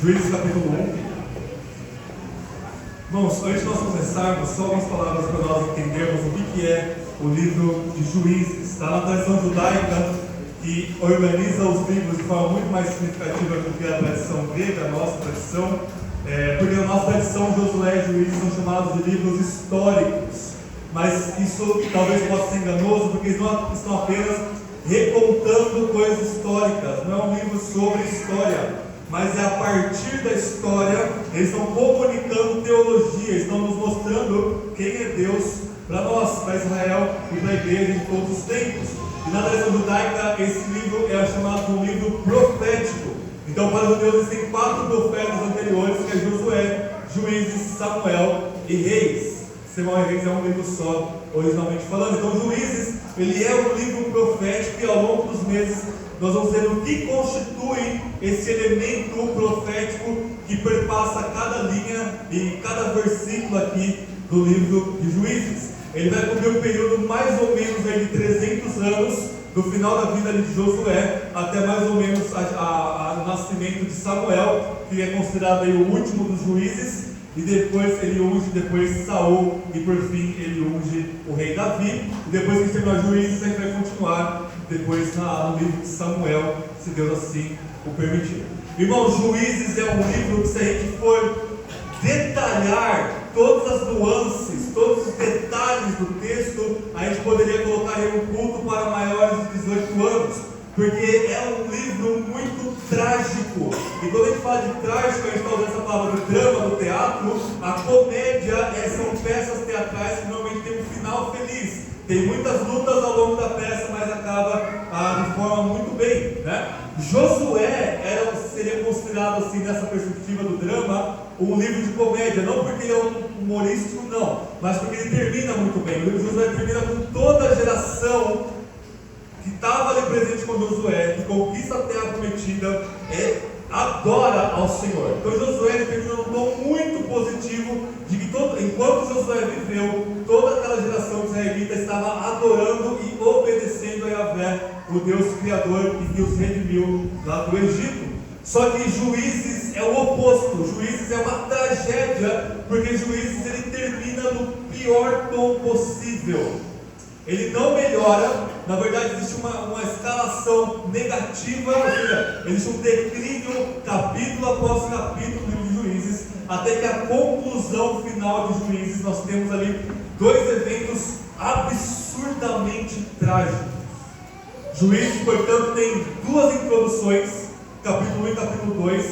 Juízes capítulo 1. Irmãos, antes de nós começarmos, só algumas palavras para nós entendermos o que é o livro de Juízes. Está na tradição judaica, que organiza os livros de forma muito mais significativa do que a tradição grega, a nossa tradição, porque na nossa tradição Josué e Juízes são chamados de livros históricos, mas isso talvez possa ser enganoso, porque eles não estão apenas recontando coisas históricas, não é um livro sobre história, mas é a partir da história, eles estão comunicando teologia, estão nos mostrando quem é Deus para nós, para Israel e para a igreja de todos os tempos. E na tradição judaica, esse livro é chamado de um livro profético. Então, para os judeus, existem 4 profetas anteriores, que é Josué, Juízes, Samuel e Reis. Samuel e Reis é um livro só, originalmente falando. Então, Juízes, ele é um livro profético, e ao longo dos meses nós vamos ver o que constitui esse elemento profético que perpassa cada linha e cada versículo aqui do livro de Juízes. Ele vai cobrir um período mais ou menos de 300 anos, do final da vida de Josué até mais ou menos o nascimento de Samuel, que é considerado aí o último dos juízes, e depois ele unge Saul, e por fim ele unge o rei Davi. E depois que terminar Juízes, a gente vai continuar depois no livro de Samuel, se Deus assim o permitir. Irmãos, Juízes é um livro que, se a gente for detalhar todas as nuances, todos os detalhes do texto, a gente poderia colocar em um culto para maiores de 18 anos, porque é um livro muito trágico. E quando a gente fala de trágico, a gente está usando essa palavra do drama, do teatro. A comédia são peças teatrais que normalmente tem um final feliz. Tem muitas lutas ao longo da peça, mas acaba de forma muito bem, né? Josué seria considerado, assim, nessa perspectiva do drama, um livro de comédia, não porque ele é um humorístico, não, mas porque ele termina muito bem. O livro de Josué termina com toda a geração que estava ali presente com Josué, que conquista a terra prometida, adora ao Senhor. Então Josué termina num tom muito positivo, de que enquanto Josué viveu, toda aquela geração israelita estava adorando e obedecendo a Yahvé, o Deus Criador, e que os redimiu lá do Egito. Só que Juízes é o oposto. Juízes é uma tragédia, porque Juízes ele termina no pior tom possível. Ele não melhora, na verdade existe uma escalação negativa, ou seja, existe um declínio capítulo após capítulo do livro de Juízes, até que a conclusão final de Juízes nós temos ali 2 eventos absurdamente trágicos. Juízes, portanto, tem 2 introduções, capítulo 1 e capítulo 2,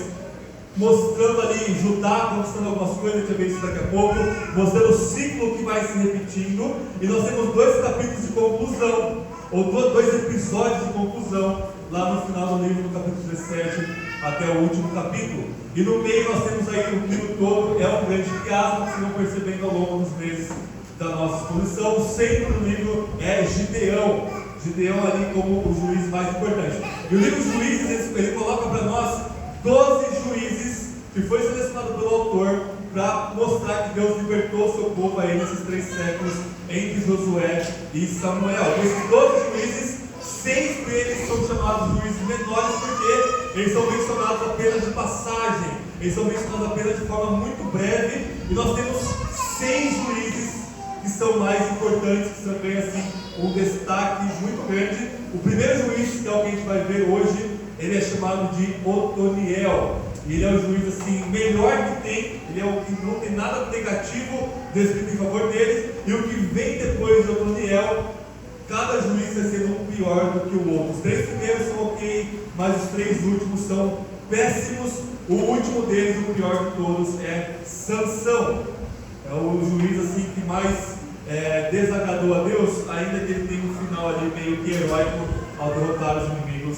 mostrando ali Judá conquistando algumas coisas, a gente vai ver isso daqui a pouco, mostrando o ciclo que vai se repetindo, e nós temos 2 capítulos de conclusão, ou 2 episódios de conclusão, lá no final do livro, no capítulo 17, até o último capítulo. E no meio nós temos aí o livro todo, é um grande fiasco, que vocês vão percebendo ao longo dos meses da nossa exposição. O centro do livro é Gideão ali como o juiz mais importante. E o livro de Juízes, ele coloca para nós 12 juízes que foi selecionado pelo autor para mostrar que Deus libertou o seu povo aí nesses 3 séculos entre Josué e Samuel. Esses 12 juízes, 6 deles são chamados juízes menores, porque eles são mencionados apenas de passagem, eles são mencionados apenas de forma muito breve, e nós temos 6 juízes que são mais importantes, que também assim um destaque muito grande. O primeiro juiz, que é o que a gente vai ver hoje, ele é chamado de Otoniel, e ele é o juiz assim, melhor que tem, ele é o que não tem nada negativo descrito em favor dele, e o que vem depois de Otoniel, cada juiz vai sendo um pior do que o outro. Os 3 primeiros são ok, mas os 3 últimos são péssimos. O último deles, o pior de todos, é Sansão. É o juiz assim que mais desagradou a Deus, ainda que ele tenha um final ali meio que heróico ao derrotar os inimigos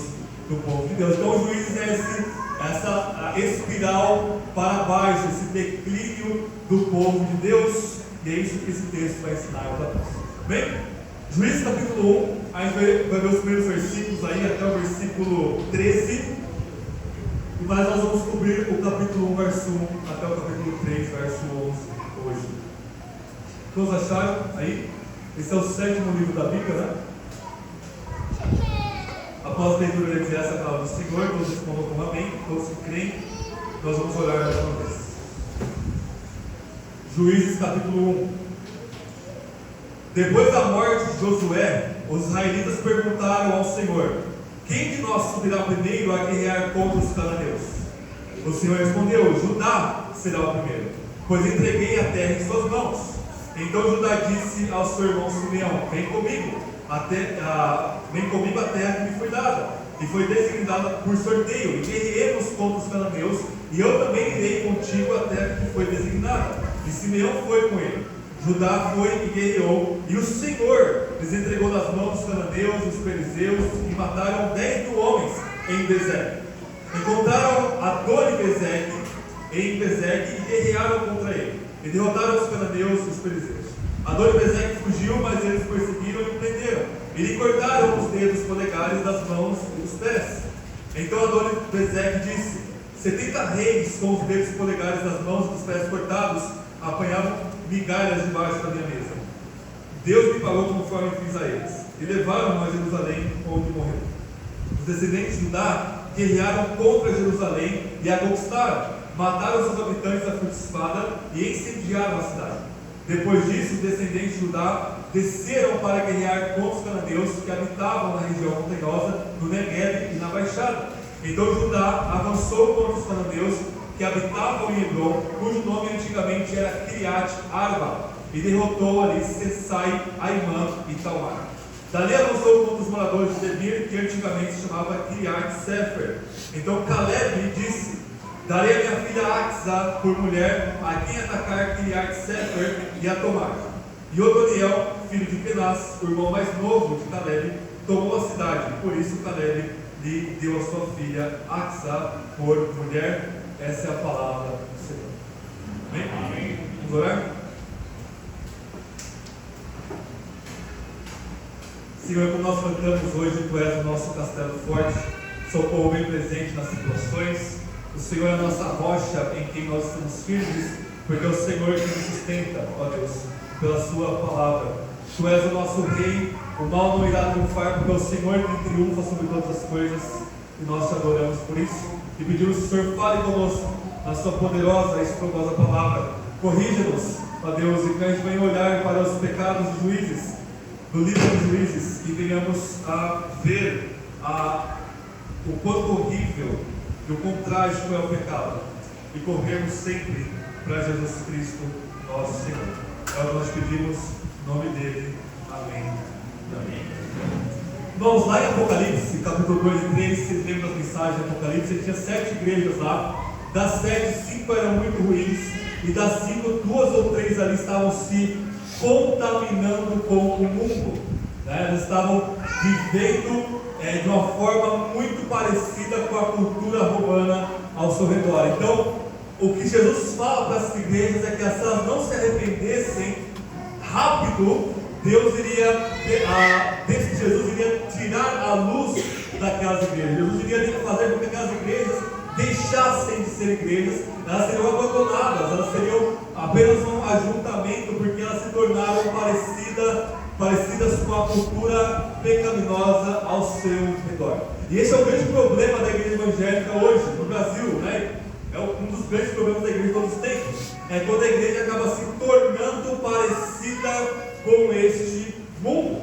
do povo de Deus. Então o juiz é essa espiral para baixo, esse declínio do povo de Deus, e é isso que esse texto vai ensinar para nós. Bem, Juízes capítulo 1, a gente vai ver os primeiros versículos aí até o versículo 13, mas nós vamos cobrir o capítulo 1, verso 1 até o capítulo 3, verso 11 hoje. Todos acharam aí? Esse é o 7º livro da Bíblia, né? Após a leitura de essa palavra do Senhor, todos respondam com amém, todos que creem. Nós vamos orar mais uma vez. Juízes capítulo 1. Depois da morte de Josué, os israelitas perguntaram ao Senhor: quem de nós subirá primeiro a guerrear contra os cananeus? O Senhor respondeu: Judá será o primeiro, pois entreguei a terra em suas mãos. Então Judá disse ao seu irmão Simeão: vem comigo a terra que me foi dada, e foi designada por sorteio, e guerreemos contra os cananeus, e eu também irei contigo à terra que foi designada. E Simeão foi com ele. Judá foi e guerreou, e o Senhor lhes entregou nas mãos dos cananeus e os perizeus, e mataram 10.000 homens em Bezeque. Encontraram Adoni-Bezeque em Bezeque e guerrearam contra ele, e derrotaram os cananeus e os perizeus. Adoni-Bezeque fugiu, mas eles perseguiram e prenderam, e lhe cortaram os dedos polegares das mãos e dos pés. Então Adoni-Bezeque disse: 70 reis com os dedos polegares das mãos e dos pés cortados apanhavam migalhas debaixo da minha mesa. Deus me pagou conforme fiz a eles, e levaram-no a Jerusalém, onde morreu. Os descendentes de Judá guerrearam contra Jerusalém e a conquistaram, mataram seus habitantes a fio de espada e incendiaram a cidade. Depois disso, os descendentes de Judá desceram para guerrear contra os cananeus que habitavam na região montanhosa, no Negueb e na Baixada. Então Judá avançou contra os cananeus que habitavam em Hebron, cujo nome antigamente era Kiriat Arba, e derrotou ali Sesai, Aimã e Talmar. Dali avançou contra os moradores de Debir, que antigamente se chamava Kiriat Sefer. Então Caleb disse: darei a minha filha Axa por mulher a quem atacar Kiriat Sefer e a tomar. E Otoniel, filho de Kenaz, o irmão mais novo de Caleb, tomou a cidade. Por isso Caleb lhe deu a sua filha Axa por mulher. Essa é a palavra do Senhor. Amém? Amém. Vamos orar? Senhor, como nós cantamos hoje, Tu és o nosso castelo forte, socorro bem presente nas situações. O Senhor é a nossa rocha em quem nós estamos firmes, porque é o Senhor que nos sustenta, ó Deus, pela Sua palavra. Tu és o nosso Rei, o mal não irá triunfar, porque é o Senhor que triunfa sobre todas as coisas, e nós te adoramos por isso. E pedimos que o Senhor fale conosco na Sua poderosa e escrupulosa palavra. Corrija-nos, ó Deus, e que a gente venha olhar para os pecados dos juízes, do livro dos juízes, e venhamos a ver o quanto horrível e o quão trágico é o pecado, e corrermos sempre para Jesus Cristo, nosso Senhor. É o que nós pedimos, em nome dele. Amém. Amém. Vamos lá em Apocalipse, capítulo 2 e 3, vocês lembram das mensagens de Apocalipse? Ele tinha 7 igrejas lá. Das 7, 5 eram muito ruins, e das 5, 2 ou 3 ali estavam se contaminando com o mundo, né? Eles estavam vivendo de uma forma muito parecida com a cultura romana ao seu redor. Então, o que Jesus fala para as igrejas é que se elas não se arrependessem rápido, Jesus iria tirar a luz daquelas igrejas. Jesus iria fazer com que aquelas igrejas deixassem de ser igrejas, elas seriam abandonadas, elas seriam apenas um ajuntamento, porque elas se tornaram parecidas com a cultura pecaminosa ao seu redor. E esse é o grande problema da igreja evangélica hoje, no Brasil, né? É um dos grandes problemas da igreja de todos os tempos. É quando a igreja acaba se tornando parecida com este mundo.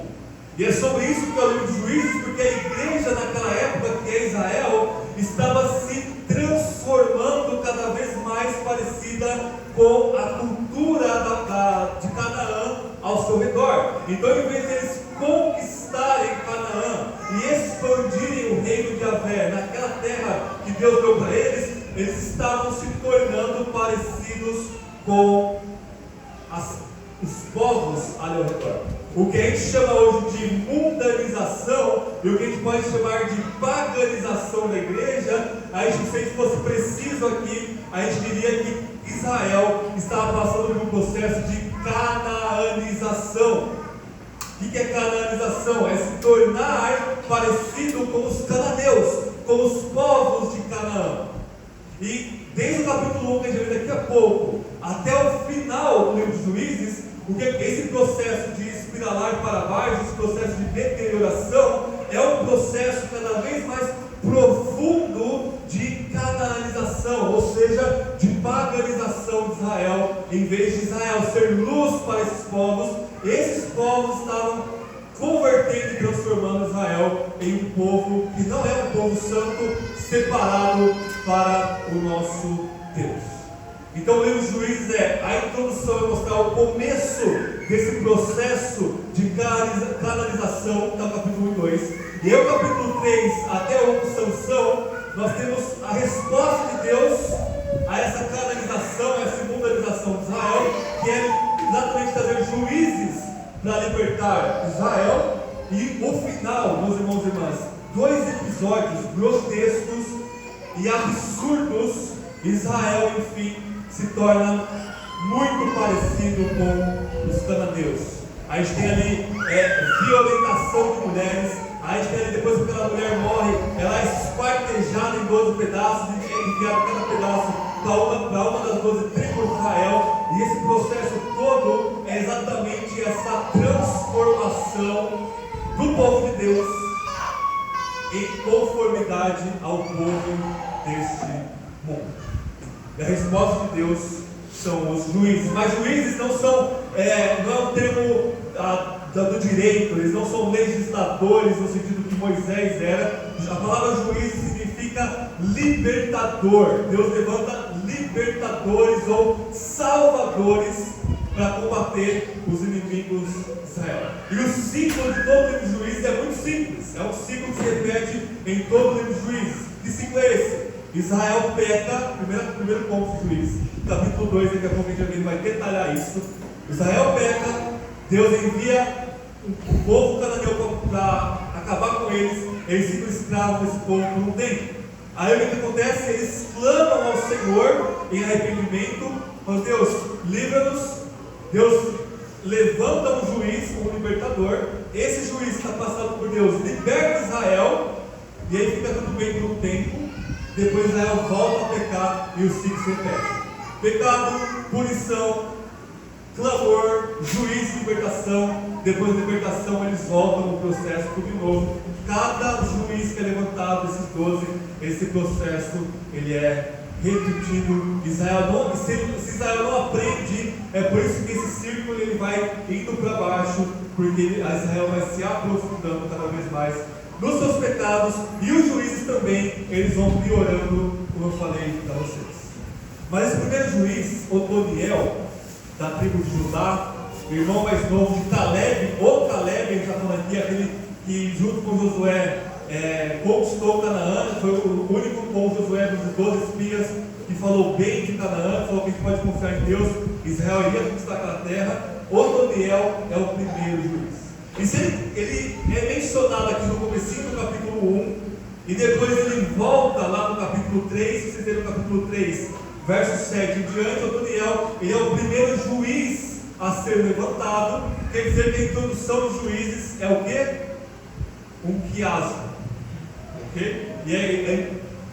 E é sobre isso que é o livro de Juízes, porque a igreja naquela época, que é Israel, estava se transformando cada vez mais parecida com a cultura de Canaã ao seu redor. Então, em vez de eles conquistarem Canaã e expandirem o reino de Javé naquela terra que Deus deu para eles, eles estavam se tornando parecidos com os povos ali ao redor. O que a gente chama hoje de mundanização e o que a gente pode chamar de paganização da igreja, a gente, se a gente fosse preciso aqui, a gente diria que Israel estava passando por um processo de canaanização. O que é canaanização? É se tornar parecido com os cananeus, com os povos de Canaã. E desde o capítulo 1, que a gente vai ver daqui a pouco, até o final do livro de Juízes, o que é esse processo de espiralar para baixo, esse processo de deterioração, é um processo cada vez mais profundo de canaanização, ou seja, cultura de paganização de Israel. Em vez de Israel ser luz para esses povos estavam convertendo e transformando Israel em um povo que não é um povo santo, separado para o nosso Deus. Então o livro de Juízes a introdução, é mostrar o começo desse processo de canalização, que é o capítulo 1 e 2. E aí o capítulo 3 até o Sansão, nós temos a resposta de Deus a essa canalização, a essa mundanização de Israel, que é exatamente trazer juízes para libertar Israel. E o final, meus irmãos e irmãs, 2 episódios grotescos e absurdos. Israel, enfim, se torna muito parecido com os cananeus. A gente tem ali violentação de mulheres. A gente tem ali, depois que aquela mulher morre, ela é esquartejada em 12 pedaços e é enviada cada pedaço para uma das 12 tribos de Israel. E esse processo todo é exatamente essa transformação do povo de Deus em conformidade ao povo deste mundo. E a resposta de Deus são os juízes. Mas juízes não são, não é um termo do direito, eles não são legisladores no sentido que Moisés era. A palavra juiz significa libertador. Deus levanta libertadores ou salvadores para combater os inimigos de Israel. E o ciclo de todo o livro de Juízes é muito simples. É um ciclo que se repete em todo o livro de Juízes. Que ciclo é esse? Israel peca, primeiro ponto de Juízes, capítulo 2, daqui a pouco a gente vai detalhar isso. Israel peca, Deus envia o povo cananeu para acabar com eles ficam escravos desse povo por um tempo. Aí o que acontece? Eles clamam ao Senhor em arrependimento, mas Deus, livra-nos. Deus levanta um juiz, um libertador. Esse juiz está passado por Deus, liberta Israel, e aí fica tudo bem por um tempo. Depois Israel volta a pecar e o ciclo se repete. Pecado, punição, clamor, juízo, libertação. Depois da libertação eles voltam no processo tudo de novo. Cada juiz que é levantado desses 12, esse processo ele é repetido. Se Israel não aprende, é por isso que esse círculo ele vai indo para baixo, porque Israel vai se aprofundando cada vez mais nos seus pecados, e os juízes também, eles vão piorando, como eu falei para vocês. Mas esse primeiro juiz, Otoniel, da tribo de Judá, o irmão mais novo de Caleb, o Caleb, ele está falando aqui, aquele que junto com Josué conquistou Canaã, foi o único com Josué dos 12 espias que falou bem de Canaã, falou que a gente pode confiar em Deus, Israel iria conquistar aquela terra. Otoniel é o primeiro juiz. Ele é mencionado aqui no comecinho do capítulo 1, e depois ele volta lá no capítulo 3, se você tem no capítulo 3, verso 7 em diante. Otoniel, ele é o primeiro juiz a ser levantado. Quer dizer que a introdução dos juízes é o quê? Um quiasmo. Ok? E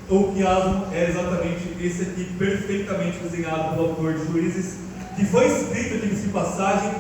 o quiasmo é exatamente esse aqui, perfeitamente desenhado pelo autor de Juízes, que foi escrito, diga-se de passagem,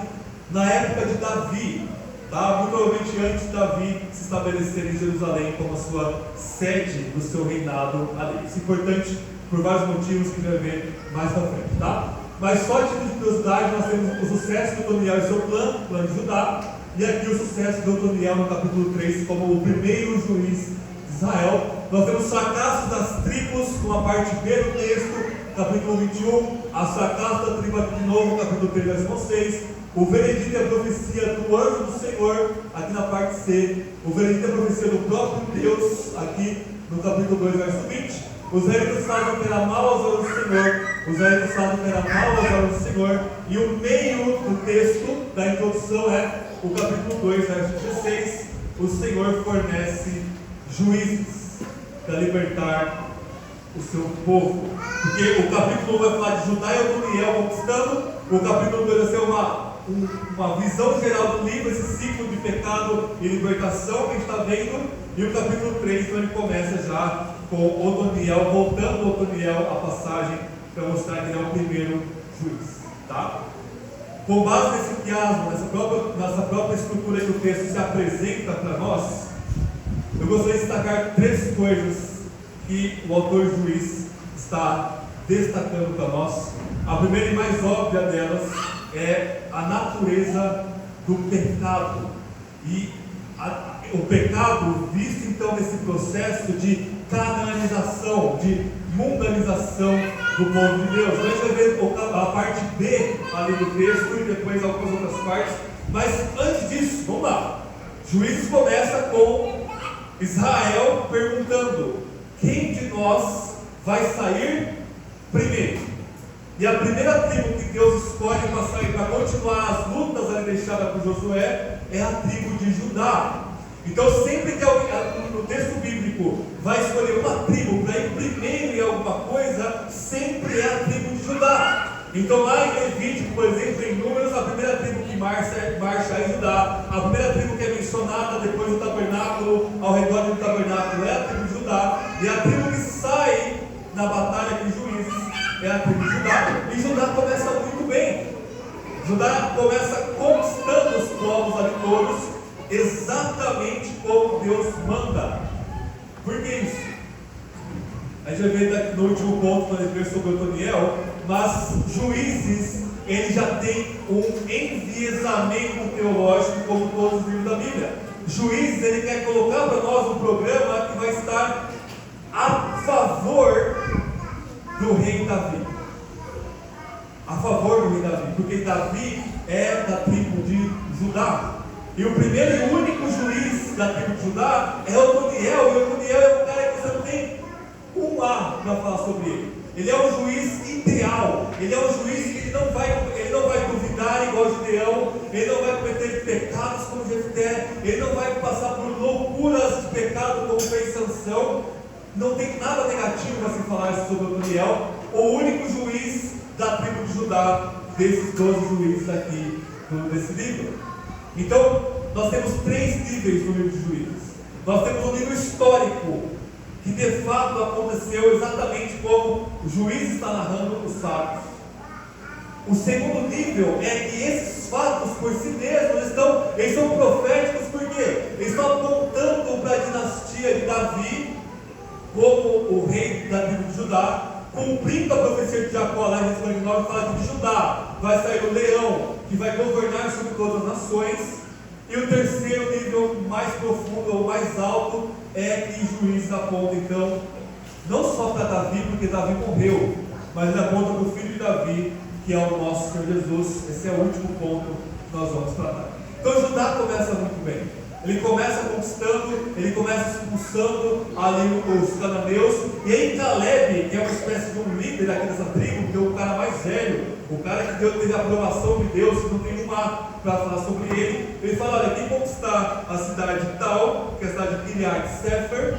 na época de Davi. Muito provavelmente antes de Davi se estabelecer em Jerusalém como a sua sede do seu reinado ali. Isso é importante por vários motivos que a gente vai ver mais para frente, tá? Mas só de curiosidade, nós temos o sucesso de Otoniel e seu plano de Judá, e aqui o sucesso de Otoniel no capítulo 3 como o primeiro juiz de Israel. Nós temos fracassos das tribos, com a parte B do texto, capítulo 21, as fracassos da tribo de novo, capítulo 3, versículo 6. O veredito e a profecia do anjo do Senhor, aqui na parte C. O veredito e a profecia do próprio Deus, aqui no capítulo 2, verso 20. Os israelitas fazem o que era mal aos olhos do Senhor. Os israelitas fazem o que era mal aos olhos do Senhor. E o meio do texto, da introdução, é o capítulo 2, verso 16. O Senhor fornece juízes para libertar o seu povo. Porque o capítulo 1 vai falar de Judá e Otoniel conquistando. O capítulo 2 vai ser uma visão geral do livro, esse ciclo de pecado e libertação que a gente está vendo. E o capítulo 3, então, ele começa já com Otoniel, voltando Otoniel a passagem para mostrar que ele é o primeiro juiz, tá? Com base nesse quiasmo, nessa própria estrutura que o texto se apresenta para nós, eu gostaria de destacar 3 coisas que o autor juiz está destacando para nós. A primeira e mais óbvia delas é a natureza do pecado. E o pecado visto então nesse processo de canalização, de mundanização do povo de Deus. A gente vai ver a parte B ali do texto e depois algumas outras partes. Mas antes disso, vamos lá. Juízes começa com Israel perguntando: quem de nós vai sair primeiro? E a primeira tribo que Deus escolhe para sair, para continuar as lutas ali deixadas por Josué, é a tribo de Judá. Então sempre que alguém, no texto bíblico, vai escolher uma tribo para ir primeiro em alguma coisa, sempre é a tribo de Judá. Então lá em Levítico, por exemplo, em Números, a primeira tribo que marcha é Judá. A primeira tribo que é mencionada depois do tabernáculo, ao redor do tabernáculo, é a tribo de Judá. E a tribo que sai na batalha com Juízes é a tribo de Judá. E Judá começa muito bem. Judá começa conquistando os povos ali todos, exatamente como Deus manda. Por que isso? A gente vai ver no último ponto, quando a gente vê sobre Otoniel, mas Juízes, ele já tem um enviesamento teológico, como todos os livros da Bíblia. Juízes, ele quer colocar para nós um programa que vai estar a favor do rei Davi. A favor do rei Davi, porque Davi é da tribo de Judá. E o primeiro e único juiz da tribo de Judá é Otoniel. E Otoniel é um cara que você não tem um A para falar sobre ele. Ele é um juiz ideal. Ele é um juiz que ele não vai duvidar igual Gideão. Ele não vai cometer pecados como Jefté. Ele não vai passar por loucuras de pecado como fez Sansão. Não tem nada negativo para se falar sobre Otoniel. O único juiz da tribo de Judá, desses 12 juízes aqui desse livro. Então, nós temos 3 níveis no livro de Juízes. Nós temos um nível histórico, que de fato aconteceu exatamente como o juiz está narrando os fatos. O segundo nível é que esses fatos por si mesmos eles são proféticos, porque eles estão apontando para a dinastia de Davi como o rei da tribo de Judá, cumprindo a profecia de Jacó lá em Gênesis 49, fala que de Judá vai sair o leão que vai governar sobre todas as nações. E o terceiro nível mais profundo ou mais alto é que Juízes aponta então não só para Davi, porque Davi morreu, mas ele aponta para o filho de Davi, que é o nosso Senhor Jesus. Esse é o último ponto que nós vamos tratar. Então Judá começa muito bem. Ele começa conquistando, ele começa expulsando ali os cananeus. E aí Caleb, que é uma espécie de um líder aqui dessa tribo, que é o cara mais velho, o cara que teve a aprovação de Deus, que não tem uma para falar sobre ele. Ele fala: olha, quem conquistar a cidade tal, que é a cidade de Kiriat Sefer,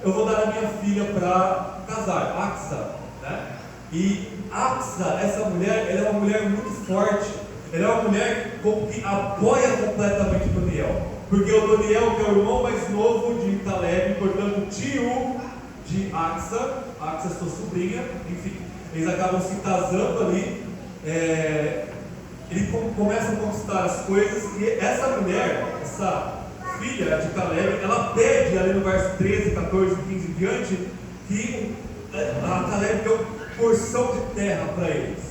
eu vou dar a minha filha para casar, Axa, né? E Axa, essa mulher, ela é uma mulher muito forte. Ela é uma mulher que apoia completamente Otoniel. Porque Otoniel, que é o irmão mais novo de Caleb, portanto tio de Axa, Axa sua sobrinha, enfim, eles acabam se casando ali. Ele começa a conquistar as coisas, e essa mulher, essa filha de Caleb, ela pede ali no verso 13, 14, 15 em diante, que a Caleb deu porção de terra para eles.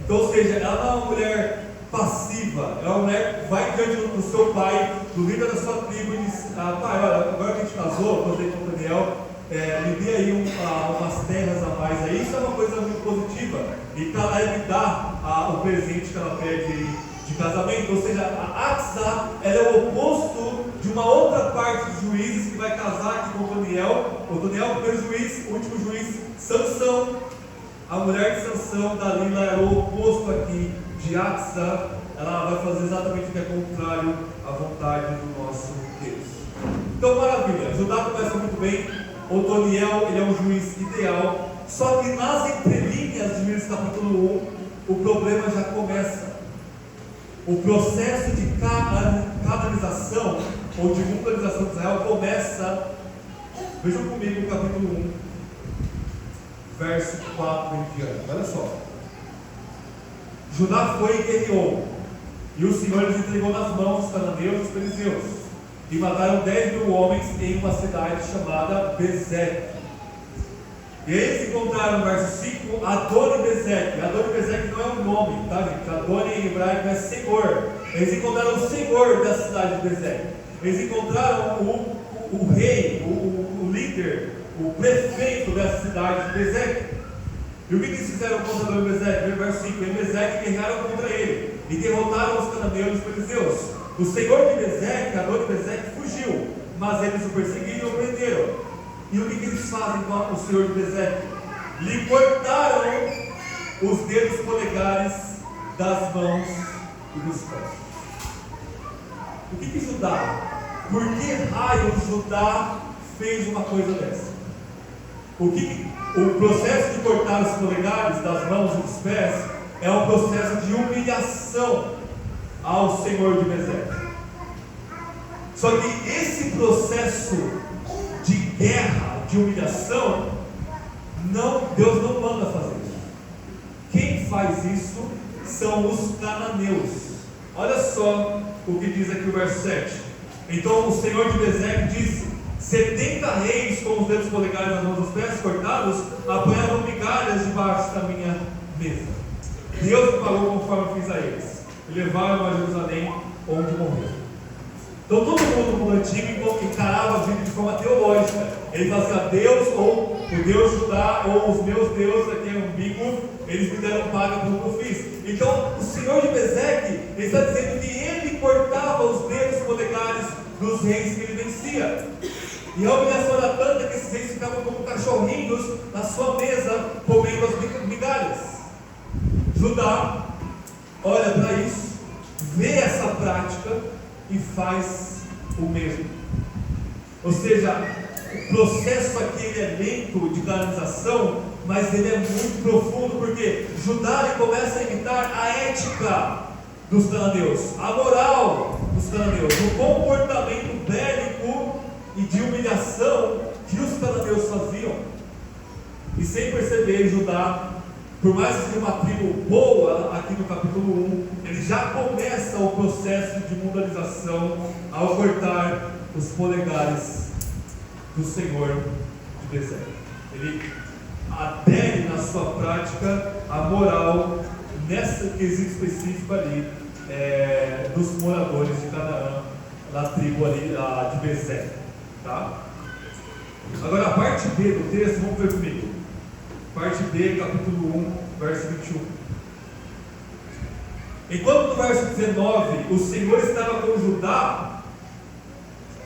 Então, ou seja, ela não é uma mulher passiva, ela é uma mulher que vai diante do seu pai, do líder da sua tribo, e diz: pai, olha, agora que a gente casou, eu casei com o Daniel, me dê aí umas terras a mais aí. Isso é uma coisa muito positiva. E Caleb dá o presente que ela pede de casamento. Ou seja, a Axa, ela é o oposto de uma outra parte dos juízes que vai casar aqui com Otoniel. Otoniel é o primeiro juiz, o último juiz, Sansão. A mulher de Sansão, Dalila, é o oposto aqui de Axa. Ela vai fazer exatamente o que é contrário à vontade do nosso Deus. Então, maravilha, Judá começa muito bem. Otoniel, ele é um juiz ideal. Só que nas entrelinhas de Juízes capítulo 1, o problema já começa. O processo de canonização ou de mundanização de Israel começa. Vejam comigo o capítulo 1, verso 4 em diante. Olha só. Judá foi e guerreou, e o Senhor lhes entregou nas mãos dos cananeus e dos filisteus, e mataram 10.000 homens em uma cidade chamada Bezek. E aí eles encontraram no verso 5 Adoni-Bezeque. Adoni-Bezeque não é um nome, tá, gente? Adoni em hebraico é Senhor. Eles encontraram o Senhor da cidade de Bezeque. Eles encontraram o rei, o líder, o prefeito dessa cidade de Bezeque. E o que eles fizeram contra Adoni-Bezeque? Verso 5: em Bezeque guerrearam contra ele e derrotaram os cananeus e os filisteus. O senhor de Bezeque, Adoni-Bezeque, fugiu, mas eles o perseguiram e o prenderam. E o que eles fazem com o senhor de Bezeque? Lhe cortaram os dedos polegares das mãos e dos pés. O que Judá? Por que raio Judá fez uma coisa dessa? O processo de cortar os polegares das mãos e dos pés é um processo de humilhação ao senhor de Bezeque. Só que esse processo de guerra, de humilhação, Deus não manda fazer isso. Quem faz isso são os cananeus. Olha só o que diz aqui o verso 7. Então o senhor de Bezeque disse: 70 reis com os dedos polegares nas mãos dos pés cortados apanhavam migalhas debaixo da minha mesa. Deus me pagou conforme fiz a eles, e levaram a Jerusalém, onde morreram. Então todo mundo no mundo antigo encarava a vida de forma teológica. Ele fazia Deus, ou o Deus Judá, ou os meus deuses, aqui é ambíguo, eles me deram paga pelo que eu fiz. Então o senhor de Bezeque, ele está dizendo que ele cortava os dedos polegares dos reis que ele vencia. E a humilhação era tanta que esses reis ficavam como cachorrinhos na sua mesa, comendo as migalhas. Judá olha para isso, vê essa prática e faz o mesmo. Ou seja, o processo aqui ele é lento de canonização, mas ele é muito profundo, porque Judá ele começa a imitar a ética dos cananeus, a moral dos cananeus, o comportamento bélico e de humilhação que os cananeus faziam. E sem perceber, Judá, por mais que seja uma tribo boa, aqui no capítulo 1, ele já começa o processo de mundanização ao cortar os polegares do senhor de Bezeque. Ele adere na sua prática a moral, nesse quesito específico ali, dos moradores de Canaã, da tribo ali de Bezeque. Tá? Agora a parte B do texto, vamos ver comigo. Parte B, capítulo 1, verso 21. Enquanto no verso 19 o Senhor estava com Judá,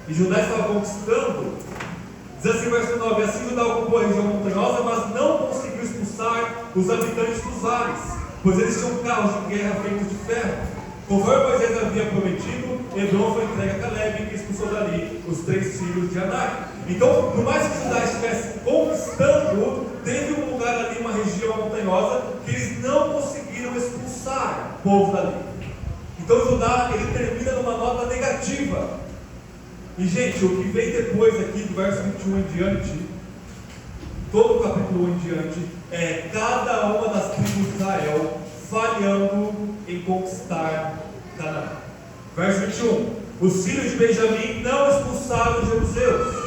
e Judá estava conquistando, diz assim o verso 9: assim Judá ocupou a região montanhosa, mas não conseguiu expulsar os habitantes dos vales, pois eles tinham carros de guerra feitos de ferro. Conforme Moisés havia prometido, Hebron foi entregue a Caleb, que expulsou dali os 3 filhos de Anak. Então, por mais que Judá estivesse conquistando, teve um lugar ali, uma região montanhosa, que eles não conseguiram expulsar o povo dali. Então Judá, ele termina numa nota negativa. E gente, o que vem depois aqui do verso 21 em diante, todo o capítulo 1 em diante, é cada uma das tribos de Israel falhando em conquistar Canaã. Verso 21: os filhos de Benjamim não expulsaram os jebuseus.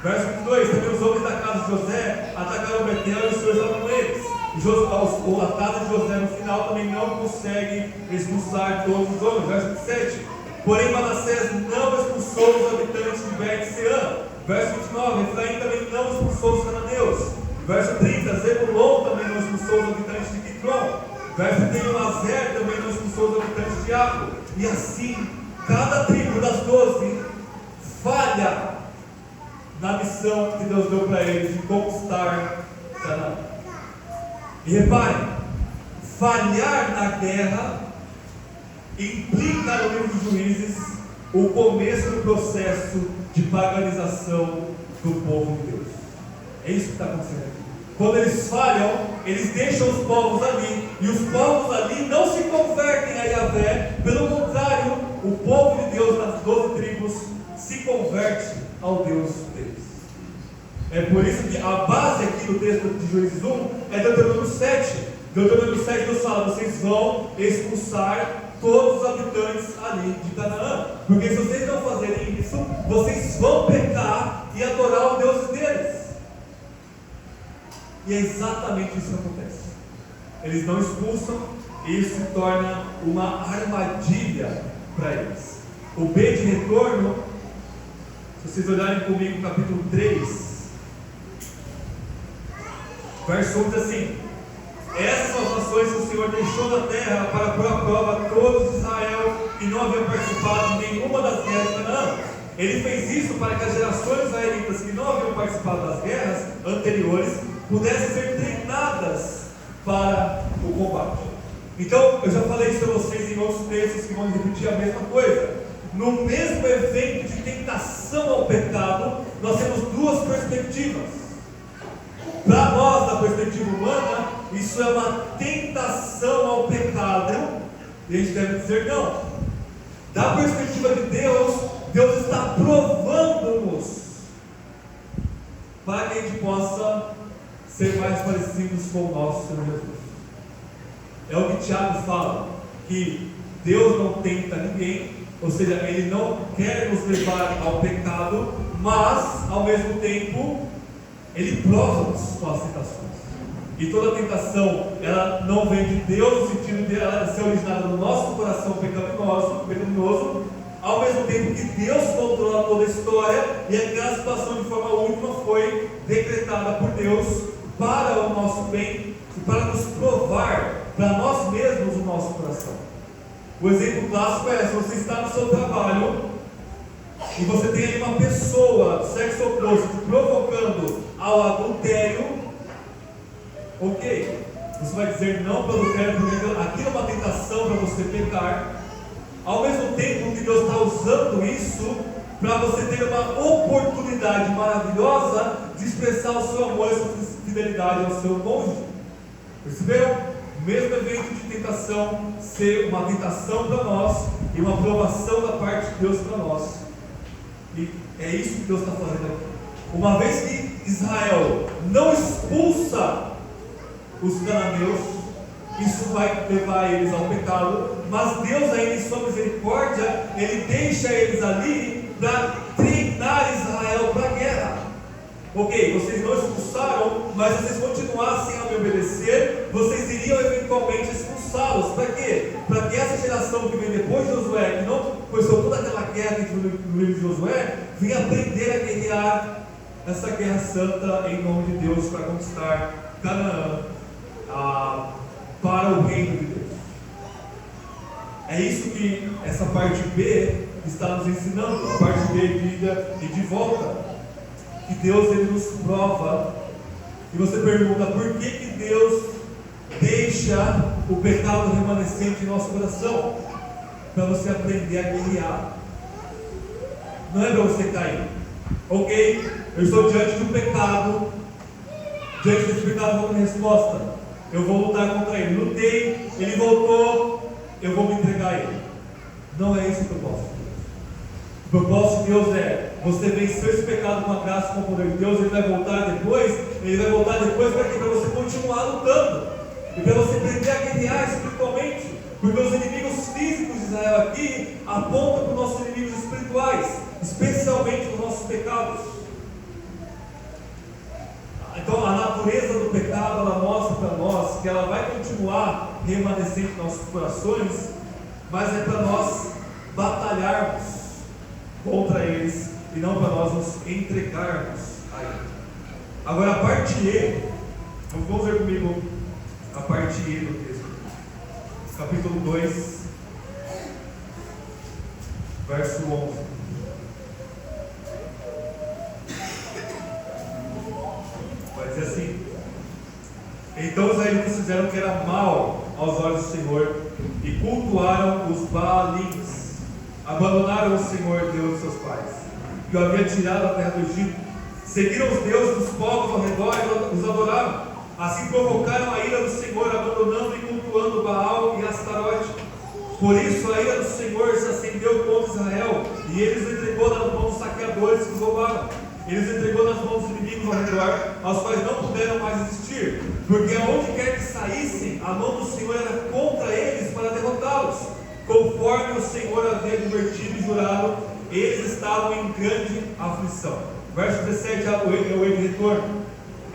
Verso 22: também os homens da casa de José atacaram Betel e o Senhor estava com eles. A casa de José no final também não consegue expulsar todos os homens. Verso 27: porém Manassés não expulsou os habitantes de Bet-Sean. Verso 29: Efraim também não expulsou os cananeus. Verso 30: Zebulon também não expulsou os habitantes de Quitron. Verso 31: Azer também não expulsou os habitantes de Aco. E assim, cada tribo das 12 falha na missão que Deus deu para eles de conquistar Canaã. E reparem, falhar na guerra implica no livro dos Juízes o começo do processo de paganização do povo de Deus. É isso que está acontecendo aqui. Quando eles falham, eles deixam os povos ali, e os povos ali não se convertem a Yahvé. Pelo contrário, o povo de Deus das 12 tribos se converte ao Deus deles. É por isso que a base aqui do texto de Juízes 1 é Deuteronômio 7. Deuteronômio 7 Deus fala: vocês vão expulsar todos os habitantes ali de Canaã, porque se vocês não fazerem isso, vocês vão pecar e adorar os deuses deles. E é exatamente isso que acontece. Eles não expulsam, e isso se torna uma armadilha para eles. O B de retorno, se vocês olharem comigo no capítulo 3, verso 1 diz assim: essas são as nações que o Senhor deixou na terra para pôr à prova todos de Israel, que não haviam participado de nenhuma das guerras de Canaã. Ele fez isso para que as gerações israelitas que não haviam participado das guerras anteriores pudessem ser treinadas para o combate. Então, eu já falei isso para vocês em outros textos que vão repetir a mesma coisa. No mesmo evento de tentação ao pecado, nós temos duas perspectivas. Para nós, da perspectiva humana, isso é uma tentação ao pecado, e a gente deve dizer não. Da perspectiva de Deus, Deus está provando-nos para que a gente possa ser mais parecidos com o nosso Senhor Jesus. É o que Tiago fala, que Deus não tenta ninguém, ou seja, Ele não quer nos levar ao pecado, mas, ao mesmo tempo, Ele prova-nos com as tentações. E toda tentação, ela não vem de Deus, no sentido de ela ser originada no nosso coração pecaminoso, ao mesmo tempo que Deus controla toda a história, e aquela situação de forma última foi decretada por Deus para o nosso bem e para nos provar para nós mesmos o nosso coração. O exemplo clássico é: se você está no seu trabalho e você tem ali uma pessoa do sexo oposto provocando ao adultério, ok, você vai dizer não para o adultério, porque aquilo é uma tentação para você pecar. Ao mesmo tempo que Deus está usando isso para você ter uma oportunidade maravilhosa de expressar o seu amor e a sua fidelidade ao seu cônjuge. Perceberam? O mesmo evento de tentação ser uma tentação para nós e uma aprovação da parte de Deus para nós. E é isso que Deus está fazendo aqui. Uma vez que Israel não expulsa os cananeus, isso vai levar eles ao pecado, mas Deus ainda em sua misericórdia, Ele deixa eles ali para treinar Israel para a guerra. Ok, vocês não expulsaram, mas se vocês continuassem a me obedecer, vocês iriam eventualmente expulsá-los. Para quê? Para que essa geração que vem depois de Josué, que não conheceu toda aquela guerra que no livro de Josué, venha aprender a guerrear essa guerra santa em nome de Deus para conquistar Canaã para o reino de Deus. É isso que essa parte B está nos ensinando, a parte B de ida e de volta. Que Deus Ele nos prova. E você pergunta: por que Deus deixa o pecado remanescente em nosso coração? Para você aprender a guerrear. Não é para você cair. Ok, eu estou diante do pecado. Diante desse pecado, qual é a resposta? Eu vou lutar contra ele. Lutei, ele voltou, eu vou me entregar a ele. Não é esse o propósito. O propósito de Deus é: você venceu esse pecado com a graça, com o poder de Deus. Ele vai voltar depois para quê? Para você continuar lutando e para você aprender a guerrear espiritualmente, porque os inimigos físicos de Israel aqui apontam para os nossos inimigos espirituais, especialmente os nossos pecados. Então a natureza do pecado, ela mostra para nós que ela vai continuar remanescente em nossos corações, mas é para nós batalharmos contra eles e não para nós nos entregarmos a ele. Agora a parte E, vamos ver comigo a parte E do texto, capítulo 2, verso 11. Vai dizer assim: então os israelitas fizeram o que era mal aos olhos do Senhor e cultuaram os Baalins, abandonaram o Senhor Deus de seus pais, que o havia tirado da terra do Egito, seguiram os deuses dos povos ao redor e os adoraram. Assim provocaram a ira do Senhor, abandonando e cultuando Baal e Astarote. Por isso a ira do Senhor se acendeu contra Israel, e ele os entregou nas mãos dos saqueadores que os roubaram. Ele os entregou nas mãos dos inimigos ao redor, aos quais não puderam mais resistir, porque aonde quer que saíssem, a mão do Senhor era contra eles para derrotá-los. Conforme o Senhor havia advertido e jurado, eles estavam em grande aflição. Verso 17 é o erro de retorno.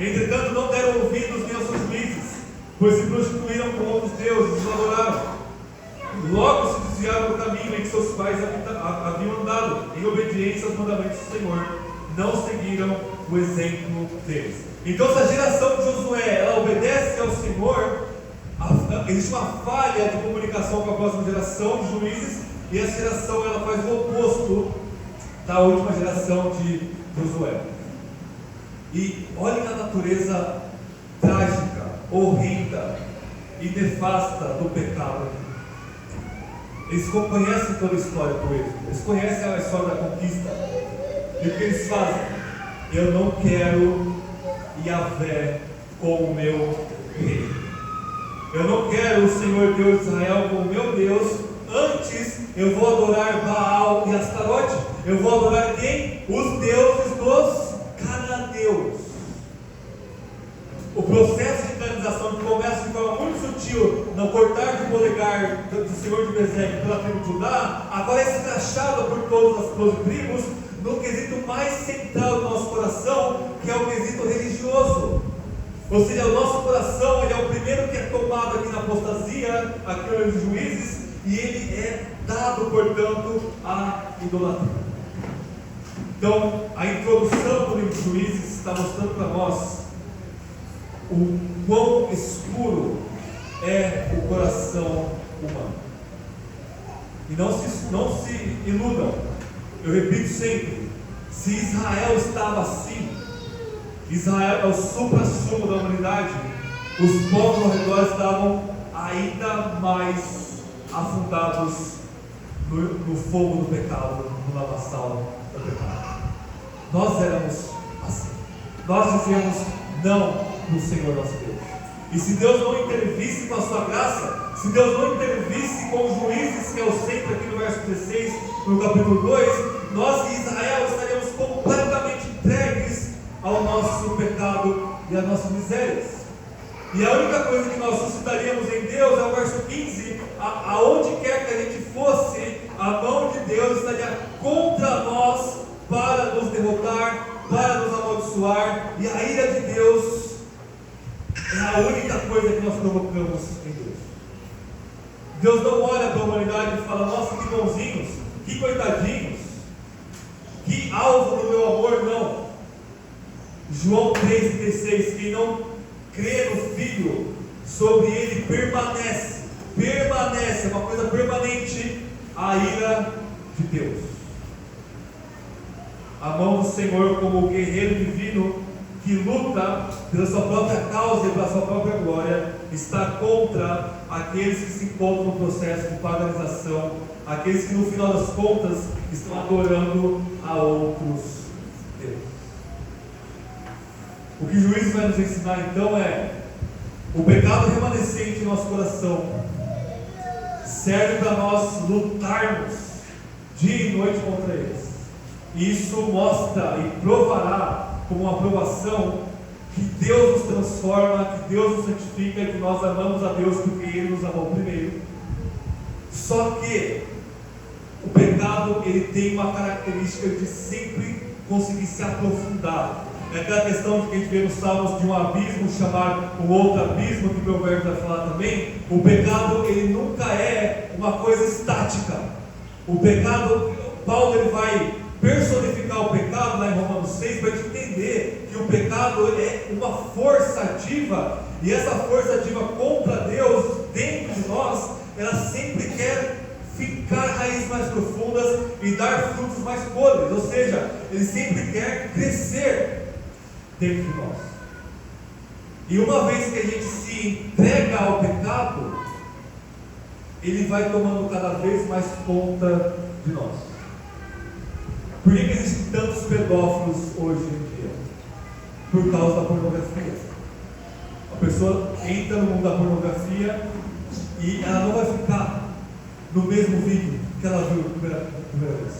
Entretanto, não deram ouvidos nem aos seus juízes, pois se prostituíram com outros deuses e os adoraram. Logo se desviaram do caminho em que seus pais haviam andado, em obediência aos mandamentos do Senhor. Não seguiram o exemplo deles. Então, se a geração de Josué ela obedece ao Senhor, existe uma falha de comunicação com a próxima geração de juízes, e essa geração ela faz o oposto da última geração de Josué. E olhem a natureza trágica, horrenda e nefasta do pecado. Eles conhecem toda a história do êxodo, eles conhecem a história da conquista. E o que eles fazem? Eu não quero Yahvé como meu rei. Eu não quero o Senhor Deus de Israel como meu Deus. Antes eu vou adorar Baal e Astarote. Eu vou adorar quem? Os deuses dos cananeus. O processo de canonização que começa de forma muito sutil no cortar do polegar do Senhor de Bezeque pela tribo de Judá, agora é escrachado por todas as 12 tribos no quesito mais central do nosso coração, que é o quesito religioso. Ou seja, o nosso coração ele é o primeiro que é tomado aqui na apostasia, aqui nos juízes, e ele é dado, portanto, à idolatria. Então, a introdução do livro de Juízes está mostrando para nós o quão escuro é o coração humano. E não se iludam, eu repito sempre, se Israel estava assim, Israel é o supra-sumo da humanidade, os povos ao redor estavam ainda mais afundados no fogo do pecado, no lamaçal do pecado. Nós éramos assim. Nós dizíamos não no Senhor nosso Deus. E se Deus não intervisse com a sua graça, se Deus não intervisse com os juízes, que é o centro aqui no verso 16, no capítulo 2, nós em Israel estaríamos completamente entregues ao nosso pecado e às nossas misérias. E a única coisa que nós suscitaríamos em Deus é o verso 15: aonde quer que a gente fosse, a mão de Deus estaria contra nós para nos derrotar, para nos amaldiçoar, e a ira de Deus é a única coisa que nós provocamos em Deus. Deus não olha para a humanidade e fala: nossa, que bonzinhos, que coitadinhos, que alvo do meu amor. Não. João 3,16: quem não crê no Filho, sobre ele permanece, é uma coisa permanente, a ira de Deus. A mão do Senhor, como o guerreiro divino que luta pela sua própria causa e pela sua própria glória, está contra aqueles que se encontram no processo de paganização, aqueles que no final das contas estão adorando a outros deuses. O que o juiz vai nos ensinar então é: o pecado remanescente em nosso coração serve para nós lutarmos dia e noite contra eles. Isso mostra e provará como uma provação que Deus nos transforma, que Deus nos santifica e que nós amamos a Deus porque Ele nos amou primeiro. Só que o pecado ele tem uma característica de sempre conseguir se aprofundar. É aquela questão que a gente vê nos Salmos de um abismo chamar um outro abismo, que o Provérbio vai falar também. O pecado ele nunca é uma coisa estática. O pecado, Paulo ele vai personificar o pecado lá em Romanos 6 para a gente entender que o pecado é uma força ativa, e essa força ativa contra Deus dentro de nós, ela sempre quer ficar raízes mais profundas e dar frutos mais podres, ou seja, ele sempre quer crescer dentro de nós. E uma vez que a gente se entrega ao pecado, ele vai tomando cada vez mais conta de nós. Por que existem tantos pedófilos hoje em dia? Por causa da pornografia. A pessoa entra no mundo da pornografia e ela não vai ficar no mesmo vídeo que ela viu a primeira vez.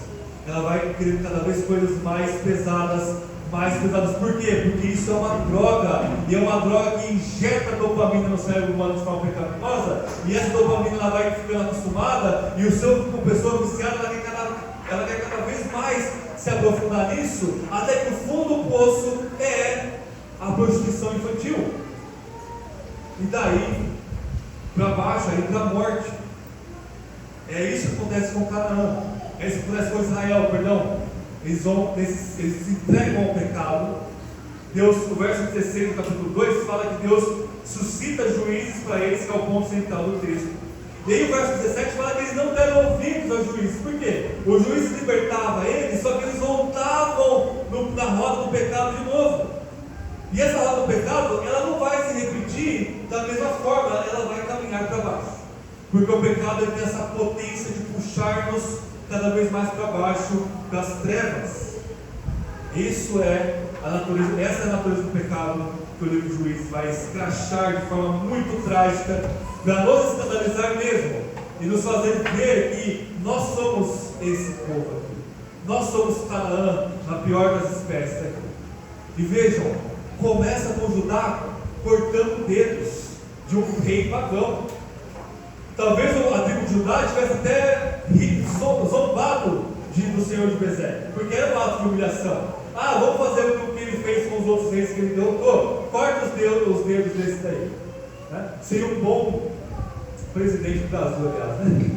Ela vai querer cada vez coisas mais pesadas. Por quê? Porque isso é uma droga, e é uma droga que injeta dopamina no cérebro humano de forma pecaminosa, e essa dopamina ela vai ficando acostumada, e o seu, como pessoa viciada, ela quer cada vez mais se aprofundar nisso, até que o fundo do poço é a prostituição infantil. E daí para baixo, aí para a morte. É isso que acontece com Canaã. É isso que acontece com Israel, perdão. Eles se entregam ao pecado. Deus, no verso 16 do capítulo 2, fala que Deus suscita juízes para eles, que é o ponto central do texto. E aí o verso 17 fala que eles não deram ouvidos aos juízes. Por quê? O juiz libertava eles, só que eles voltavam na roda do pecado de novo. E essa roda do pecado, ela não vai se repetir da mesma forma, ela vai caminhar para baixo. Porque o pecado ele tem essa potência de puxar-nos cada vez mais para baixo das trevas. Isso é a natureza, essa é a natureza do pecado que o livro de Juízes vai escrachar de forma muito trágica, para nos escandalizar mesmo, e nos fazer ver que nós somos esse povo aqui. Nós somos Canaã, na pior das espécies aqui. E vejam, começa com Judá cortando dedos de um rei pagão. Talvez a tribo de Judá tivesse até zombado do Senhor de Bezek, porque era um ato de humilhação. Vamos fazer o que ele fez com os outros reis que ele derrotou. Corta os dedos desse daí. Seria um bom presidente do Brasil, aliás, né?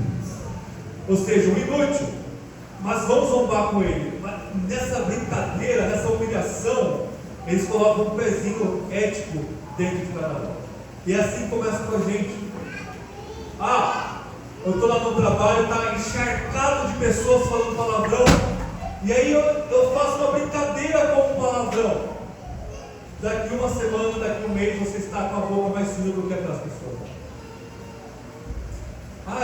Ou seja, um inútil. Mas vamos zombar com ele. Mas nessa brincadeira, nessa humilhação, eles colocam um pezinho ético dentro de Canaã. E assim começa com a gente. Eu estou lá no trabalho, está encharcado de pessoas falando palavrão. E aí eu faço uma brincadeira com o palavrão. Daqui uma semana, daqui um mês, você está com a boca mais suja do que aquelas pessoas.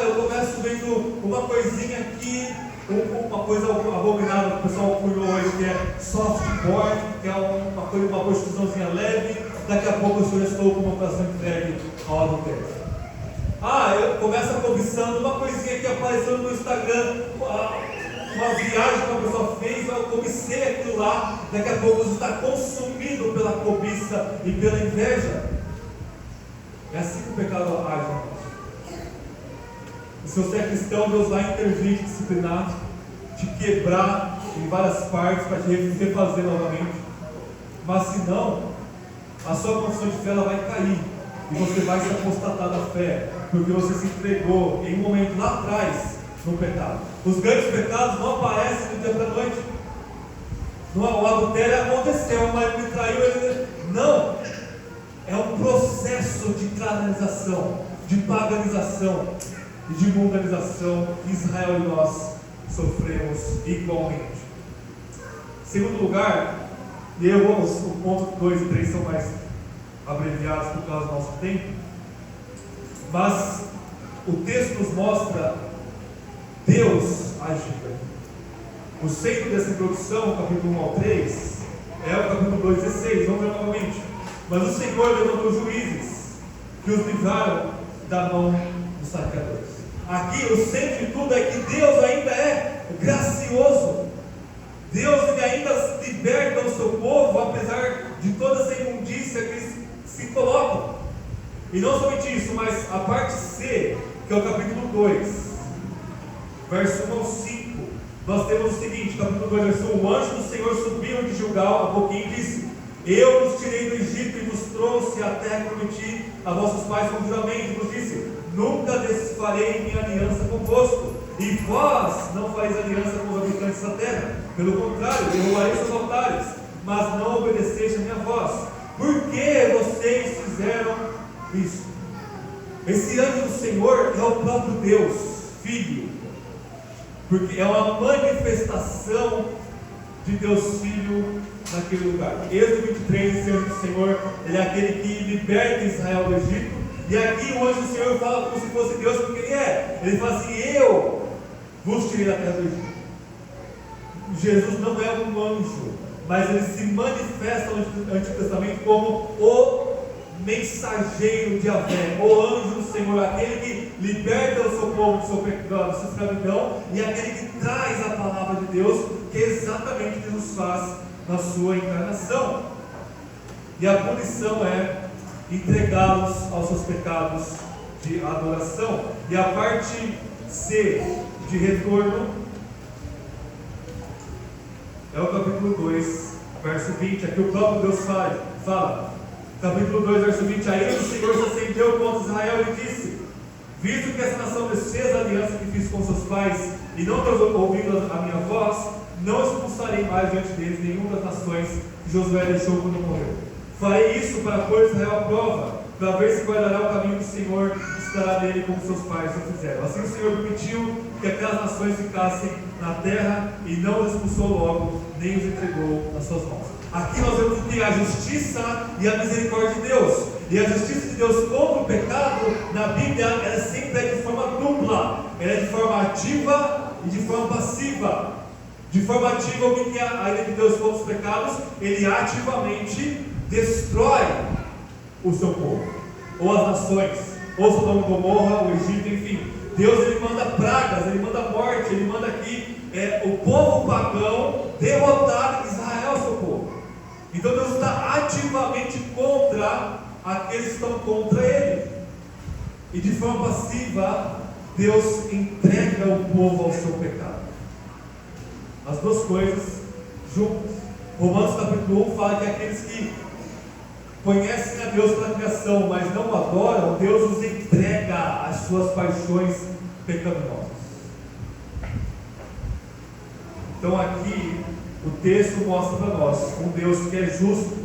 Eu começo vendo uma coisinha aqui, uma coisa abominável que o pessoal cunhou hoje, que é soft porn, que é uma prostituiçãozinha leve. Daqui a pouco eu já estou com uma coração entregue ao adultério. Eu começo cobiçando uma coisinha que apareceu no Instagram, uma viagem que a pessoa fez, eu cobicei aquilo lá. Daqui a pouco você está consumido pela cobiça e pela inveja. É assim que o pecado age. E se você é cristão, Deus vai intervir, te disciplinar, te quebrar em várias partes para te refazer novamente. Mas se não, a sua confissão de fé ela vai cair e você vai se apostatar da fé, porque você se entregou em um momento lá atrás no pecado. Os grandes pecados não aparecem do dia para a noite. O adultério aconteceu, o marido me traiu, não. É um processo de canalização, de paganização e de mundanização que Israel e nós sofremos igualmente. Segundo lugar, o ponto 2 e 3 são mais abreviados por causa do nosso tempo, mas o texto nos mostra Deus agindo. O centro dessa introdução, capítulo 1 ao 3, é o capítulo 2, 16, vamos ver novamente. Mas o Senhor levantou juízes que os livraram da mão dos saqueadores. Aqui o centro de tudo é que Deus ainda é gracioso. Deus ele ainda liberta o seu povo, apesar de toda essa imundícia que eles se colocam. E não somente isso, mas a parte C, que é o capítulo 2, verso 1 ao 5, nós temos o seguinte, capítulo 2, verso 1: o anjo do Senhor subiu de Gilgal a pouquinho e disse: eu vos tirei do Egito e vos trouxe a terra que prometi a vossos pais com juramento, e vos disse: nunca desfarei minha aliança convosco, e vós não fareis aliança com os habitantes da terra. Pelo contrário, derrubarei seus altares, mas não obedeceis a minha voz. Por que vocês fizeram isso? Esse anjo do Senhor é o próprio Deus, Filho, porque é uma manifestação de Deus Filho naquele lugar. Êxodo 23, esse anjo do Senhor, ele é aquele que liberta Israel do Egito. E aqui o anjo do Senhor fala como se fosse Deus, porque ele é. Ele fala assim: eu vos tirei da terra do Egito. Jesus não é um anjo, mas ele se manifesta no Antigo Testamento como o mensageiro de Yahvé, o anjo do Senhor, aquele que liberta o seu povo do seu pecado, da sua escravidão, e aquele que traz a palavra de Deus, que é exatamente o que Jesus faz na sua encarnação. E a punição é entregá-los aos seus pecados de adoração. E a parte C de retorno é o capítulo 2, verso 20. Aqui o próprio Deus fala fala, capítulo 2, verso 20: a ira do Senhor se acendeu contra Israel e disse: visto que essa nação desfez a aliança que fiz com seus pais, e não tem ouvido a minha voz, não expulsarei mais diante deles nenhuma das nações que Josué deixou quando morreu. Farei isso para pôr Israel à prova, para ver se guardará o caminho do Senhor e estará nele como seus pais o fizeram. Assim o Senhor permitiu que aquelas nações ficassem na terra e não os expulsou logo, nem os entregou nas suas mãos. Aqui nós vemos que a justiça e a misericórdia de Deus. E a justiça de Deus contra o pecado, na Bíblia, ela sempre é de forma dupla. Ela é de forma ativa e de forma passiva. De forma ativa, o que é a ira de Deus contra os pecados? Ele ativamente destrói o seu povo, ou as nações, ou Sodoma e Gomorra, o Egito, enfim. Deus, ele manda pragas, ele manda morte, ele manda aqui o povo pagão derrotar Israel, seu povo. Então Deus está ativamente contra aqueles que estão contra ele. E de forma passiva, Deus entrega o povo ao seu pecado. As duas coisas juntas. Romanos capítulo 1 fala que aqueles que conhecem a Deus pela criação, mas não adoram, Deus os entrega às suas paixões pecaminosas. Então aqui o texto mostra para nós um Deus que é justo,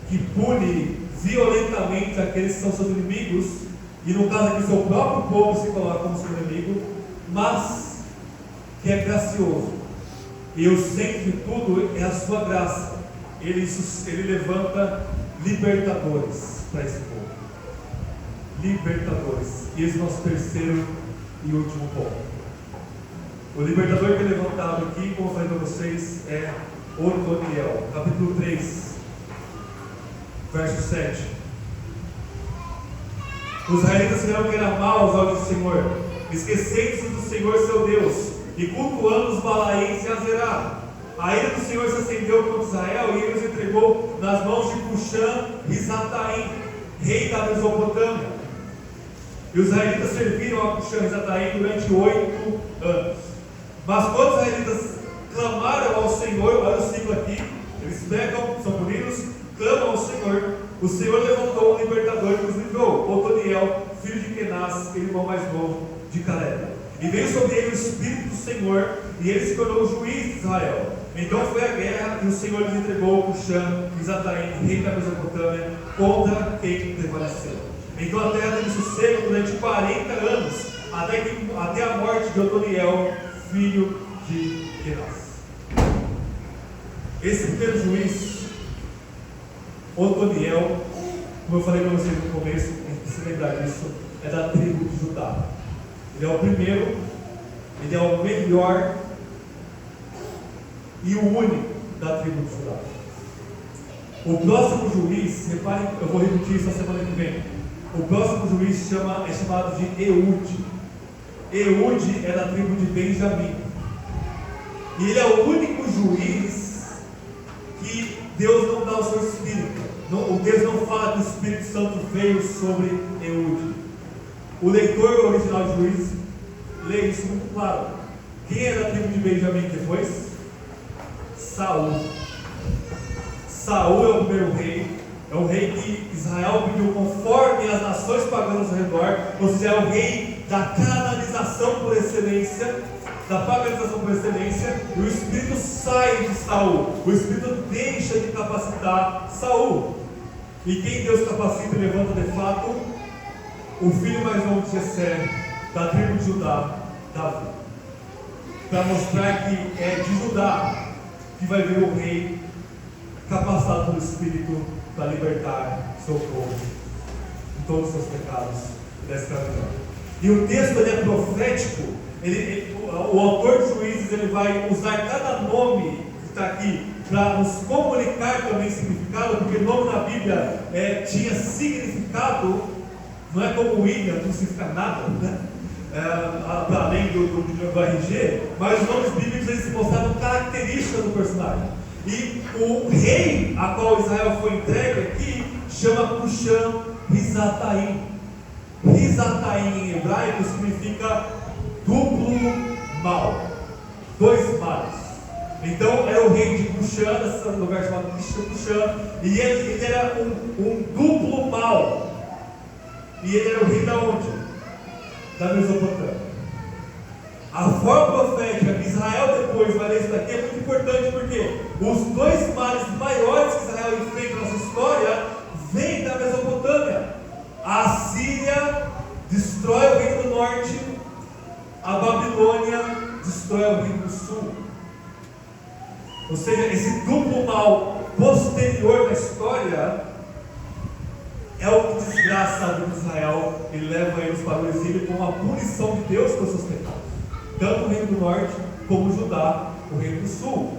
que pune violentamente aqueles que são seus inimigos, e no caso aqui seu próprio povo se coloca como seu inimigo, mas que é gracioso. E o centro de tudo é a sua graça. Ele levanta libertadores para esse povo. Libertadores. E esse é o nosso terceiro e último ponto. O libertador que é levantado aqui, como eu falei para vocês, é Otoniel, capítulo 3, verso 7. Os israelitas fizeram que era mal aos olhos do Senhor, esquecendo-se do Senhor seu Deus, e cultuando os Balaíns e Azerá. A ira do Senhor se acendeu contra Israel, e ele os entregou nas mãos de Cuxã-Risataim, rei da Mesopotâmia. E os israelitas serviram a Cuxã-Risataim durante 8 anos. Mas quando os israelitas clamaram ao Senhor, olha o ciclo aqui, eles pegam, são punidos, clamam ao Senhor, o Senhor levantou um libertador que os livrou, Otoniel, filho de Kenaz, irmão mais novo de Caleb. E veio sobre ele o Espírito do Senhor, e ele se tornou juiz de Israel. Então foi a guerra, e o Senhor lhes entregou Cuxã-Risataim, rei da Mesopotâmia, contra quem prevaleceu. Então a terra teve sossego durante 40 anos, até a morte de Otoniel, filho de Kenaz. Esse primeiro juiz, Otoniel, como eu falei para vocês no começo, a gente precisa lembrar disso, é da tribo de Judá. Ele é o primeiro, ele é o melhor e o único da tribo de Judá. O próximo juiz, reparem, eu vou repetir isso na semana que vem. O próximo juiz é chamado de Eude. Eude é da tribo de Benjamim. E ele é o único juiz que Deus não dá o seu espírito. O Deus não fala que o Espírito Santo veio sobre Eude. O leitor original de Juízes lê isso muito claro. Quem era a tribo de Benjamim depois? Saul. Saul é o primeiro rei. É o rei que Israel pediu conforme as nações pagãs ao redor. Ou seja, é o rei da canalização por excelência, da paganização por excelência. E o Espírito sai de Saul. O Espírito deixa de capacitar Saul. E quem Deus capacita e levanta de fato? O filho mais novo de Jessé, da tribo de Judá, Davi. Para mostrar que é de Judá que vai vir o rei capacitado pelo Espírito para libertar seu povo de todos os seus pecados e da escravidão. E o texto ele é profético. O autor de Juízes ele vai usar cada nome que está aqui para nos comunicar também significado, porque nome na Bíblia tinha significado. Não é como William, não significa nada, né? Para além do RG, mas os nomes bíblicos eles mostravam características do personagem. E o rei a qual Israel foi entregue aqui chama Cuxã-Risataim. Risataim em hebraico significa duplo mal, dois males. Então era o rei de Cushan, esse lugar chamado Cushan, e ele era um duplo mal. E ele era o rei da onde? Da Mesopotâmia. A forma profética que Israel depois vai ler isso daqui é muito importante, porque os dois males maiores que Israel enfrenta na sua história vêm da Mesopotâmia. A Assíria destrói o reino do norte, a Babilônia destrói o reino do sul. Ou seja, esse duplo mal posterior na história é o que desgraça a vida de Israel e leva eles para o exílio com a punição de Deus pelos seus pecados. Tanto o reino do norte como Judá, o reino do sul.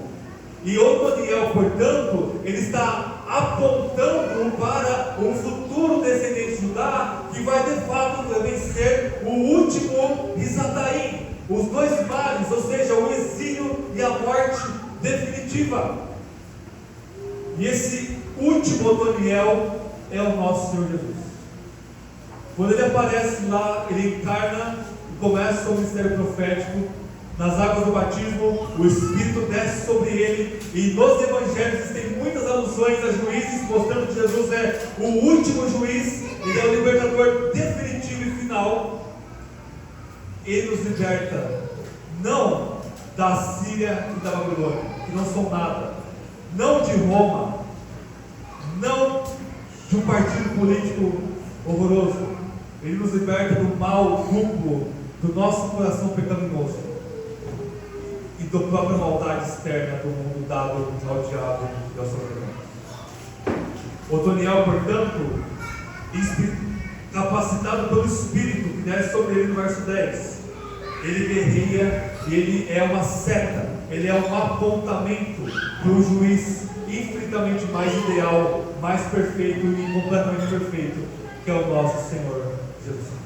E Otoniel, portanto, ele está apontando para um futuro descendente de Judá que vai de fato vencer o último Risataim, os dois males, ou seja, o exílio e a morte definitiva. E esse último Otoniel é o nosso Senhor Jesus. Quando ele aparece lá, ele encarna e começa o ministério profético. Nas águas do batismo, o Espírito desce sobre ele, e nos evangelhos existem muitas alusões a juízes, mostrando que Jesus é o último juiz, ele é o libertador definitivo e final. Ele nos liberta, não da Síria e da Babilônia, que não são nada, não de Roma, não de um partido político horroroso. Ele nos liberta do mal duplo do nosso coração pecaminoso e da própria maldade externa do mundo dado ao diabo e ao Satanás. Otoniel, portanto, capacitado pelo Espírito que desce sobre ele no verso 10, ele guerreia e ele é uma seta, ele é um apontamento para o juiz infinitamente mais ideal, mais perfeito e completamente perfeito, que é o nosso Senhor Jesus.